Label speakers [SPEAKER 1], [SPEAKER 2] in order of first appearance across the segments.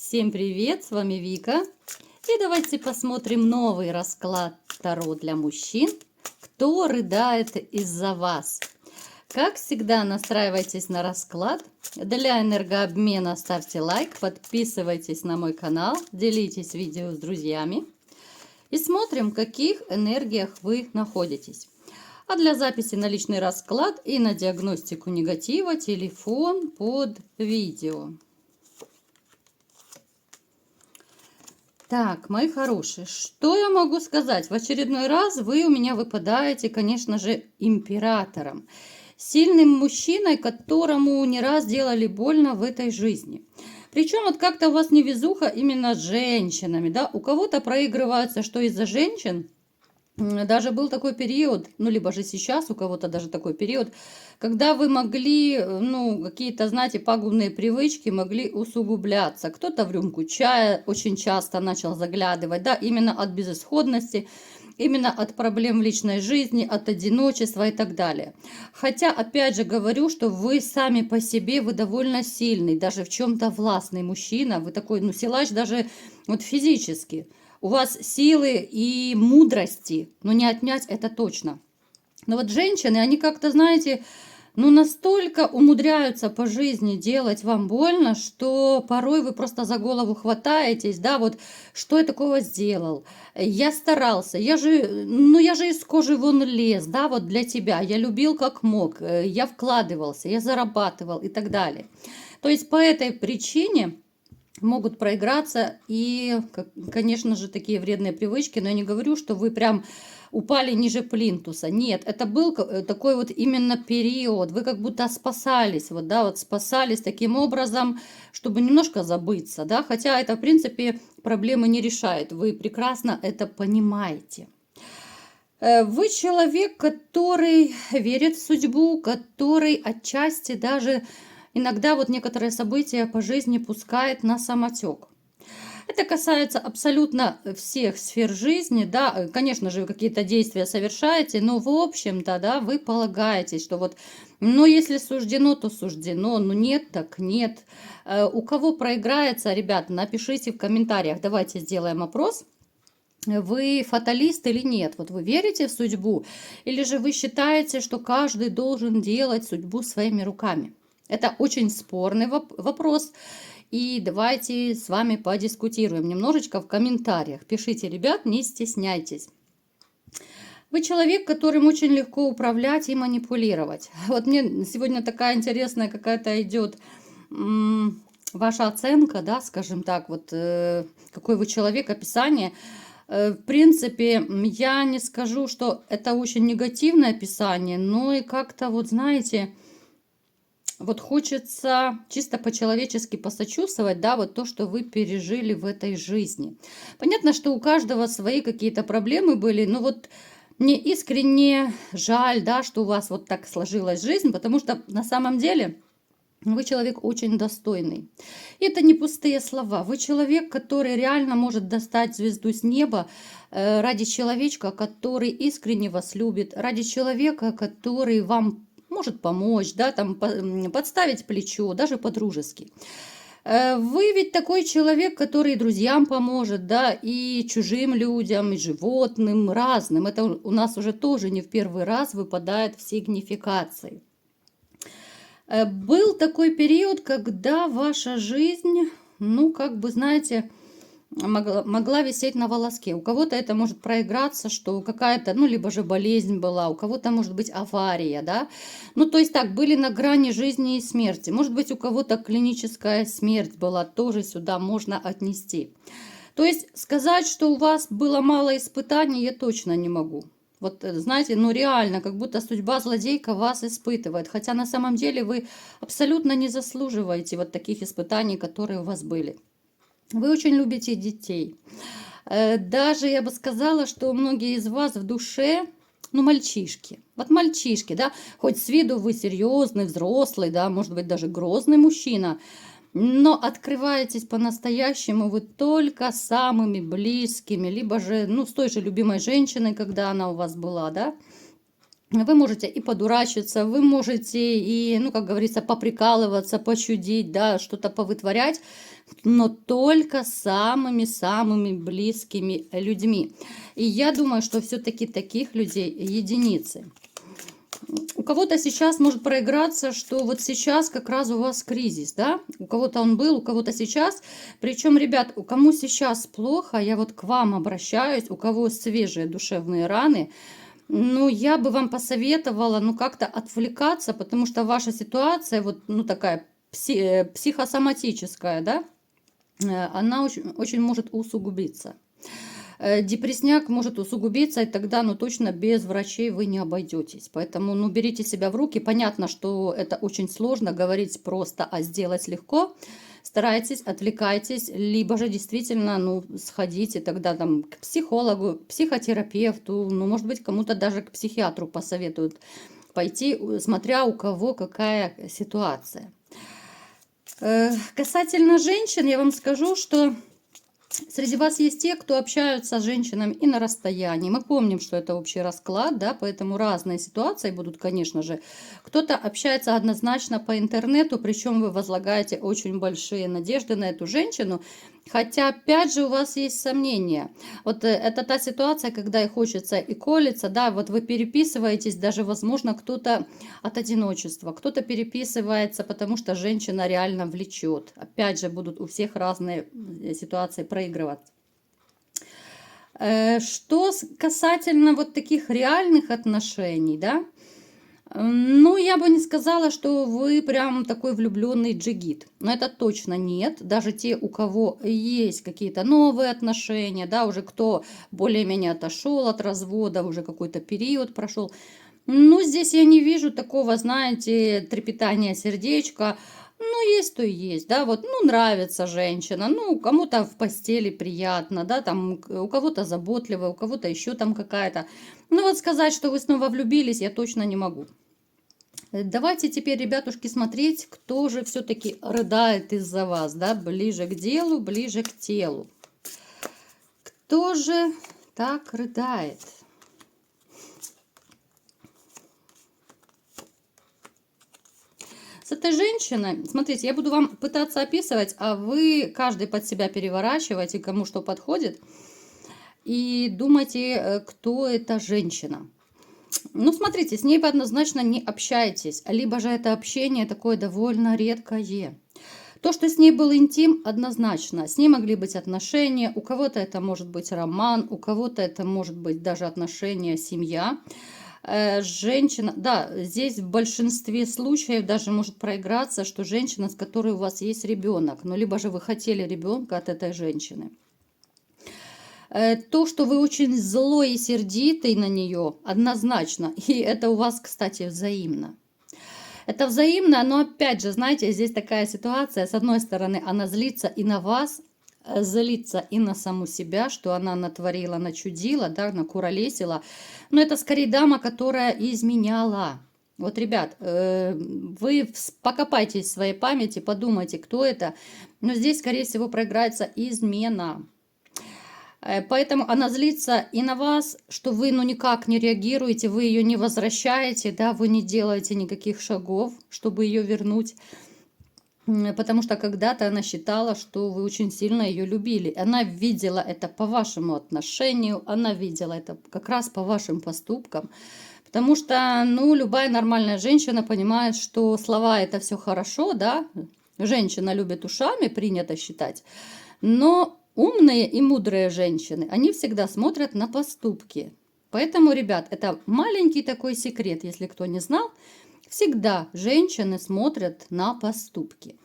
[SPEAKER 1] Всем привет, с вами Вика. И давайте посмотрим новый расклад Таро для мужчин. Кто рыдает из-за вас? Как всегда, настраивайтесь на расклад. Для энергообмена ставьте лайк, подписывайтесь на мой канал, делитесь видео с друзьями. И смотрим, в каких энергиях вы находитесь. А для записи на личный расклад и на диагностику негатива телефон под видео. Так, мои хорошие, что я могу сказать? В очередной раз вы у меня выпадаете, конечно же, императором. Сильным мужчиной, которому не раз делали больно в этой жизни. Причем вот как-то у вас невезуха именно с женщинами, да? У кого-то проигрывается, что из-за женщин. Даже был такой период, ну, либо же сейчас у кого-то даже такой период, когда вы могли, ну, какие-то, знаете, пагубные привычки могли усугубляться. Кто-то в рюмку чая очень часто начал заглядывать, да, именно от безысходности, именно от проблем в личной жизни, от одиночества и так далее. Хотя, опять же, говорю, что вы сами по себе, вы довольно сильный, даже в чем-то властный мужчина, вы такой, ну, силач даже вот физически. У вас силы и мудрости, но не отнять это точно. Но вот женщины, они как-то, знаете, ну настолько умудряются по жизни делать вам больно, что порой вы просто за голову хватаетесь, да, вот что я такого сделал, я старался, я же из кожи вон лез, да, вот для тебя, я любил как мог, я вкладывался, я зарабатывал и так далее. То есть по этой причине могут проиграться и, конечно же, такие вредные привычки, но я не говорю, что вы прям упали ниже плинтуса. Нет, это был такой вот именно период, вы как будто спасались, вот, да, вот спасались таким образом, чтобы немножко забыться, да, хотя это, в принципе, проблемы не решает, вы прекрасно это понимаете. Вы человек, который верит в судьбу, который отчасти даже иногда вот некоторые события по жизни пускает на самотек. Это касается абсолютно всех сфер жизни, да, конечно же, вы какие-то действия совершаете, но в общем-то, да, вы полагаетесь, что вот, ну, если суждено, то суждено, ну, нет, так нет. У кого проиграется, ребят, напишите в комментариях, давайте сделаем опрос. Вы фаталист или нет? Вот вы верите в судьбу? Или же вы считаете, что каждый должен делать судьбу своими руками? Это очень спорный вопрос. И давайте с вами подискутируем немножечко в комментариях. Пишите, ребят, не стесняйтесь. Вы человек, которым очень легко управлять и манипулировать. Вот мне сегодня такая интересная какая-то идет ваша оценка, да, скажем так, вот какой вы человек, описание. В принципе, я не скажу, что это очень негативное описание, но и как-то, вот знаете, вот хочется чисто по-человечески посочувствовать, да, вот то, что вы пережили в этой жизни. Понятно, что у каждого свои какие-то проблемы были, но вот мне искренне жаль, да, что у вас вот так сложилась жизнь, потому что на самом деле вы человек очень достойный. И это не пустые слова. Вы человек, который реально может достать звезду с неба ради человечка, который искренне вас любит, ради человека, который вам может помочь, да, там, подставить плечо, даже по-дружески. Вы ведь такой человек, который друзьям поможет, да, и чужим людям, и животным, разным. Это у нас уже тоже не в первый раз выпадает в сигнификации. Был такой период, когда ваша жизнь, ну, как бы, знаете, могла висеть на волоске. У кого-то это может проиграться, что какая-то, ну, либо же болезнь была, у кого-то может быть авария, да. Ну, то есть так, были на грани жизни и смерти. Может быть, у кого-то клиническая смерть была, тоже сюда можно отнести. То есть сказать, что у вас было мало испытаний, я точно не могу. Вот, знаете, ну реально, как будто судьба злодейка вас испытывает. Хотя на самом деле вы абсолютно не заслуживаете вот таких испытаний, которые у вас были. Вы очень любите детей. Даже я бы сказала, что многие из вас в душе, ну, мальчишки. Вот мальчишки, да, хоть с виду вы серьезный, взрослый, да, может быть, даже грозный мужчина, но открываетесь по-настоящему вы только самыми близкими, либо же, ну, с той же любимой женщиной, когда она у вас была, да. Вы можете и подурачиться, вы можете и, ну, как говорится, поприкалываться, почудить, да, что-то повытворять, но только с самыми-самыми близкими людьми. И я думаю, что все-таки таких людей единицы. У кого-то сейчас может проиграться, что вот сейчас как раз у вас кризис, да? У кого-то он был, у кого-то сейчас. Причем, ребят, у кому сейчас плохо, я вот к вам обращаюсь, у кого свежие душевные раны, ну, я бы вам посоветовала, ну, как-то отвлекаться, потому что ваша ситуация, вот, ну, такая психосоматическая, да, она очень может усугубиться. Депресняк может усугубиться, и тогда, ну, точно без врачей вы не обойдетесь. Поэтому, ну, берите себя в руки. Понятно, что это очень сложно говорить просто, а сделать легко. Старайтесь, отвлекайтесь, либо же действительно, ну, сходите тогда там к психологу, психотерапевту, ну, может быть, кому-то даже к психиатру посоветуют пойти, смотря у кого какая ситуация. Касательно женщин, я вам скажу, что среди вас есть те, кто общаются с женщинами и на расстоянии. Мы помним, что это общий расклад, да, поэтому разные ситуации будут, конечно же. Кто-то общается однозначно по интернету, причем вы возлагаете очень большие надежды на эту женщину, хотя, опять же, у вас есть сомнения. Вот это та ситуация, когда и хочется, и колется, да, вот вы переписываетесь, даже, возможно, кто-то от одиночества, кто-то переписывается, потому что женщина реально влечет. Опять же, будут у всех разные ситуации проигрывать. Что касательно вот таких реальных отношений, да, ну, я бы не сказала, что вы прям такой влюбленный джигит. Но это точно нет. Даже те, у кого есть какие-то новые отношения, да, уже кто более-менее отошел от развода, уже какой-то период прошел. Ну, здесь я не вижу такого, знаете, трепетания сердечка. Ну, есть то и есть, да, вот, ну, нравится женщина, ну, кому-то в постели приятно, да, там, у кого-то заботливая, у кого-то еще там какая-то. Ну, вот сказать, что вы снова влюбились, я точно не могу. Давайте теперь, ребятушки, смотреть, кто же все-таки рыдает из-за вас, да, ближе к делу, ближе к телу. Кто же так рыдает? С этой женщиной, смотрите, я буду вам пытаться описывать, а вы каждый под себя переворачиваете, кому что подходит, и думайте, кто эта женщина. Ну, смотрите, с ней вы однозначно не общаетесь, либо же это общение такое довольно редкое. То, что с ней был интим, однозначно. С ней могли быть отношения, у кого-то это может быть роман, у кого-то это может быть даже отношения, семья. Женщина, да, здесь в большинстве случаев даже может проиграться, что женщина, с которой у вас есть ребенок, ну, либо же вы хотели ребенка от этой женщины. То, что вы очень злой и сердитый на нее, однозначно, и это у вас, кстати, взаимно. Это взаимно, но опять же, знаете, здесь такая ситуация, с одной стороны, она злится и на вас, злится и на саму себя, что она натворила, начудила, да, накуролесила. Но это скорее дама, которая изменяла. Вот, ребят, вы покопайтесь в своей памяти, подумайте, кто это. Но здесь, скорее всего, проиграется измена. Поэтому она злится и на вас, что вы ну никак не реагируете, вы ее не возвращаете, да, вы не делаете никаких шагов, чтобы ее вернуть. Потому что когда-то она считала, что вы очень сильно ее любили. Она видела это по вашему отношению, она видела это как раз по вашим поступкам. Потому что, ну, любая нормальная женщина понимает, что слова это все хорошо, да. Женщина любит ушами, принято считать. Но умные и мудрые женщины, они всегда смотрят на поступки. Поэтому, ребят, это маленький такой секрет, если кто не знал. Всегда женщины смотрят на поступки.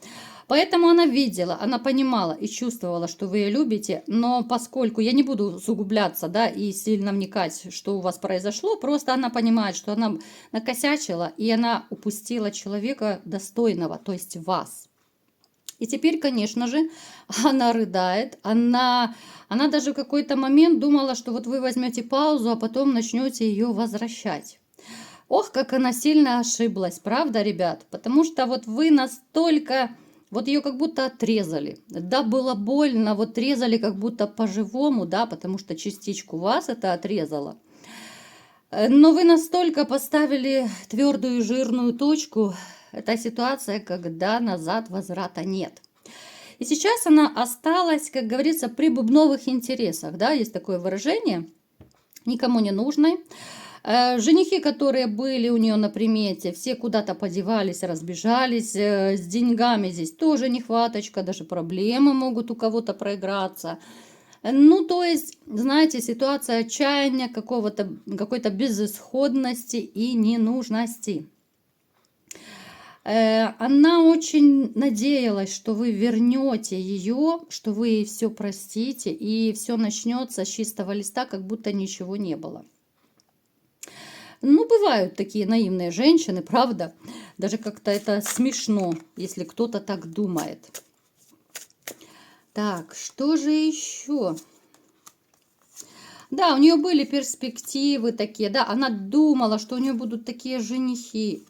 [SPEAKER 1] Поэтому она видела, она понимала и чувствовала, что вы ее любите, но поскольку я не буду усугубляться, да, и сильно вникать, что у вас произошло, просто она понимает, что она накосячила, и она упустила человека достойного, то есть вас. И теперь, конечно же, она рыдает, она даже в какой-то момент думала, что вот вы возьмете паузу, а потом начнете ее возвращать. Ох, как она сильно ошиблась, правда, ребят? Потому что вот вы настолько, вот ее как будто отрезали. Да, было больно, вот резали как будто по-живому, да, потому что частичку вас это отрезало. Но вы настолько поставили твердую жирную точку, это ситуация, когда назад возврата нет. И сейчас она осталась, как говорится, при бубновых интересах, да, есть такое выражение, никому не нужной. Женихи, которые были у нее на примете, все куда-то подевались, разбежались. С деньгами здесь тоже нехваточка, даже проблемы могут у кого-то проиграться. Ну, то есть, знаете, ситуация отчаяния, какой-то безысходности и ненужности. Она очень надеялась, что вы вернете ее, что вы ей все простите, и все начнется с чистого листа, как будто ничего не было. Ну, бывают такие наивные женщины, правда? Даже как-то это смешно, если кто-то так думает. Так, что же еще? Да, у нее были перспективы такие, да, она думала, что у нее будут такие женихи.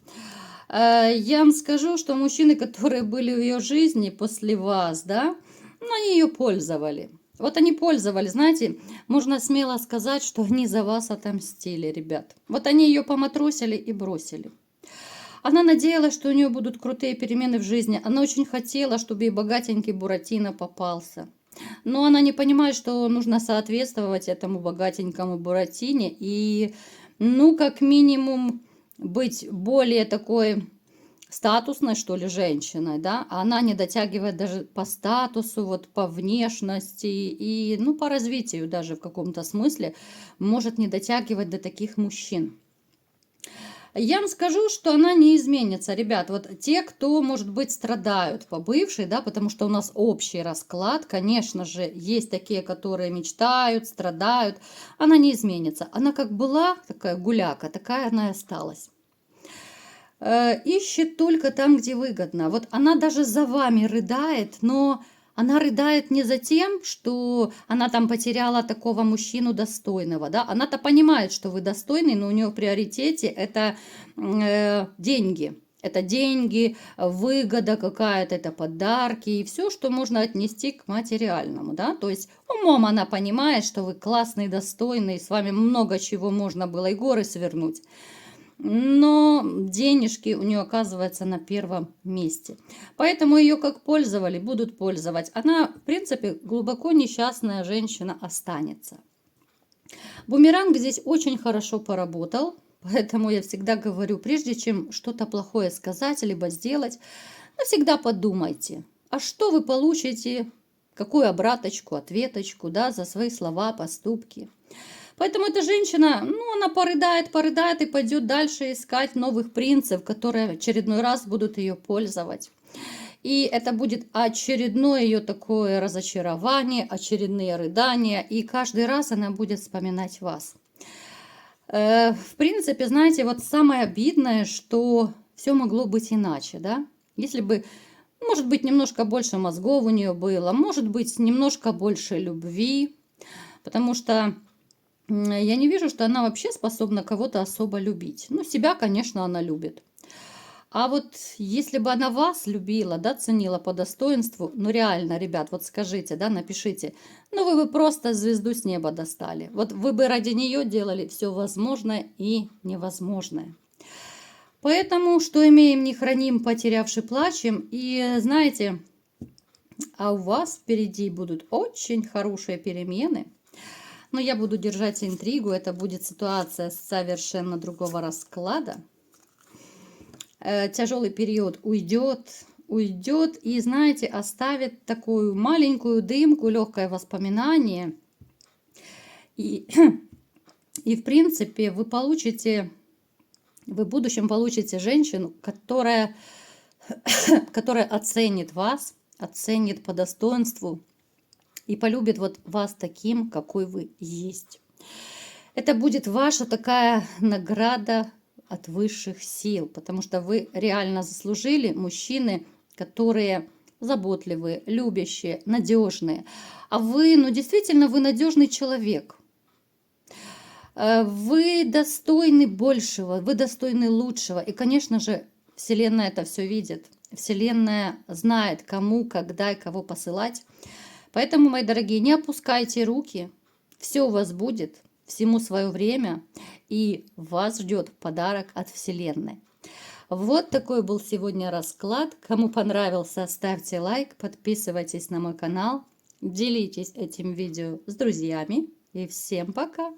[SPEAKER 1] Я вам скажу, что мужчины, которые были в ее жизни после вас, да, ну, они ее пользовали. Вот они пользовались, знаете, можно смело сказать, что они за вас отомстили, ребят. Вот они ее поматросили и бросили. Она надеялась, что у нее будут крутые перемены в жизни. Она очень хотела, чтобы ей богатенький Буратино попался. Но она не понимает, что нужно соответствовать этому богатенькому Буратине. И, ну, как минимум, быть более такой статусной, что ли, женщиной, да, а она не дотягивает даже по статусу, вот по внешности и, ну, по развитию даже в каком-то смысле может не дотягивать до таких мужчин. Я вам скажу, что она не изменится, ребят. Вот те, кто, может быть, страдают по бывшей, да, потому что у нас общий расклад, конечно же, есть такие, которые мечтают, страдают. Она не изменится. Она как была такая гуляка, такая она и осталась. Ищет только там, где выгодно. Вот она даже за вами рыдает, но она рыдает не за тем, что она там потеряла такого мужчину достойного, да, она-то понимает, что вы достойный, но у нее в приоритете это деньги. Это деньги, выгода какая-то, это подарки и все, что можно отнести к материальному, да. То есть умом она понимает, что вы классный, достойный, с вами много чего можно было и горы свернуть. Но денежки у нее оказываются на первом месте. Поэтому ее как пользовали, будут пользовать. Она, в принципе, глубоко несчастная женщина останется. Бумеранг здесь очень хорошо поработал. Поэтому я всегда говорю, прежде чем что-то плохое сказать, либо сделать, всегда подумайте, а что вы получите, какую обраточку, ответочку, да, за свои слова, поступки. Поэтому эта женщина, ну, она порыдает и пойдет дальше искать новых принцев, которые в очередной раз будут ее пользовать. И это будет очередное ее такое разочарование, очередные рыдания, и каждый раз она будет вспоминать вас. В принципе, знаете, вот самое обидное, что все могло быть иначе, да? Если бы, может быть, немножко больше мозгов у нее было, может быть, немножко больше любви, потому что я не вижу, что она вообще способна кого-то особо любить. Ну, себя, конечно, она любит. А вот если бы она вас любила, да, ценила по достоинству, ну реально, ребят, вот скажите, да, напишите, ну вы бы просто звезду с неба достали. Вот вы бы ради нее делали все возможное и невозможное. Поэтому, что имеем, не храним, потерявши плачем. И знаете, а у вас впереди будут очень хорошие перемены. Но я буду держать интригу, это будет ситуация совершенно другого расклада. Тяжелый период уйдет и, знаете, оставит такую маленькую дымку, легкое воспоминание. И в принципе, вы в будущем получите женщину, которая оценит вас, оценит по достоинству и полюбит вот вас таким, какой вы есть. Это будет ваша такая награда от высших сил, потому что вы реально заслужили мужчины, которые заботливые, любящие, надежные. А вы, ну действительно, вы надежный человек. Вы достойны большего, вы достойны лучшего. И, конечно же, Вселенная это все видит. Вселенная знает, кому, когда и кого посылать. Поэтому, мои дорогие, не опускайте руки. Все у вас будет. всему свое время, и вас ждет подарок от Вселенной. Вот такой был сегодня расклад. Кому понравился, ставьте лайк, подписывайтесь на мой канал, делитесь этим видео с друзьями. И всем пока!